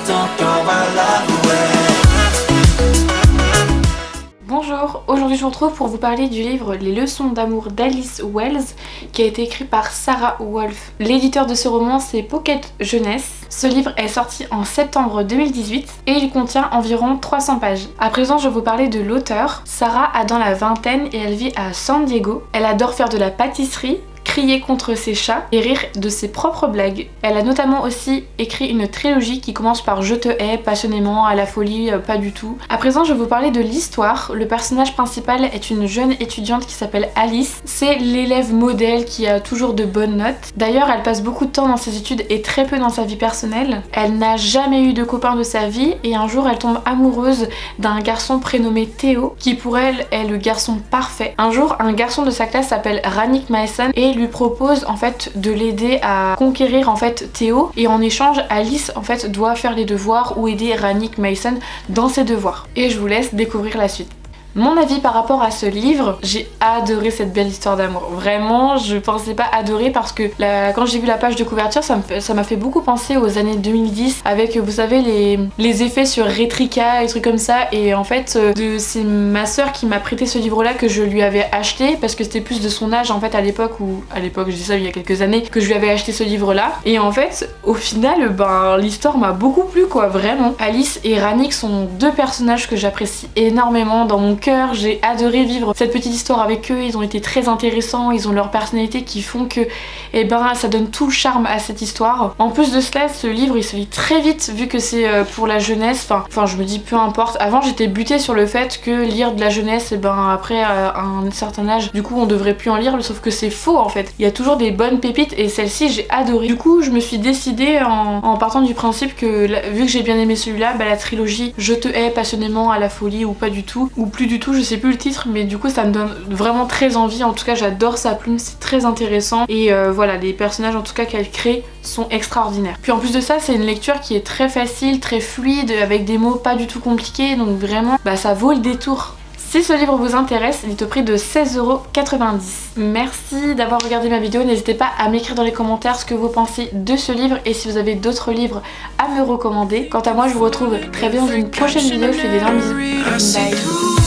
don't throw my love away. Bonjour, aujourd'hui je vous retrouve pour vous parler du livre Les leçons d'amour d'Alice Wells qui a été écrit par Sarah Wolf. L'éditeur de ce roman c'est Pocket Jeunesse. Ce livre est sorti en septembre 2018 et il contient environ 300 pages. À présent je vais vous parler de l'auteur. Sarah a dans la vingtaine et elle vit à San Diego. Elle adore faire de la pâtisserie, crier contre ses chats et rire de ses propres blagues. Elle a notamment aussi écrit une trilogie qui commence par Je te hais, passionnément, à la folie, pas du tout. À présent je vais vous parler de l'histoire. Le personnage principal est une jeune étudiante qui s'appelle Alice. C'est l'élève modèle qui a toujours de bonnes notes. D'ailleurs elle passe beaucoup de temps dans ses études et très peu dans sa vie personnelle. Elle n'a jamais eu de copain de sa vie et un jour elle tombe amoureuse d'un garçon prénommé Théo qui pour elle est le garçon parfait. Un jour un garçon de sa classe s'appelle Rannick Mason et lui propose en fait de l'aider à conquérir en fait Théo et en échange Alice en fait doit faire les devoirs ou aider Rannick Mason dans ses devoirs. Et je vous laisse découvrir la suite. Mon avis par rapport à ce livre, j'ai adoré cette belle histoire d'amour. Vraiment, je pensais pas adorer parce que quand j'ai vu la page de couverture, ça m'a fait beaucoup penser aux années 2010 avec, vous savez, les effets sur Retrika et trucs comme ça. Et en fait, c'est ma soeur qui m'a prêté ce livre-là que je lui avais acheté parce que c'était plus de son âge en fait à l'époque, je dis ça il y a quelques années, que je lui avais acheté ce livre-là. Et en fait, au final, l'histoire m'a beaucoup plu quoi, vraiment. Alice et Rannick sont deux personnages que j'apprécie énormément dans mon cœur. J'ai adoré vivre cette petite histoire avec eux, ils ont été très intéressants, ils ont leur personnalité qui font que ça donne tout le charme à cette histoire. En plus de cela, ce livre il se lit très vite vu que c'est pour la jeunesse, enfin je me dis peu importe. Avant j'étais butée sur le fait que lire de la jeunesse, après un certain âge, du coup on devrait plus en lire, sauf que c'est faux en fait. Il y a toujours des bonnes pépites et celle-ci j'ai adoré. Du coup je me suis décidée en partant du principe que vu que j'ai bien aimé celui-là, la trilogie Je te hais, passionnément, à la folie ou pas du tout, ou plus du tout, je sais plus le titre, mais du coup ça me donne vraiment très envie. En tout cas j'adore sa plume, c'est très intéressant et voilà, les personnages en tout cas qu'elle crée sont extraordinaires. Puis en plus de ça c'est une lecture qui est très facile, très fluide, avec des mots pas du tout compliqués, donc vraiment ça vaut le détour. Si ce livre vous intéresse, il est au prix de 16,90 €. Merci d'avoir regardé ma vidéo, n'hésitez pas à m'écrire dans les commentaires ce que vous pensez de ce livre et si vous avez d'autres livres à me recommander. Quant à moi je vous retrouve très bien dans une prochaine vidéo, je fais des grands bisous. Bye.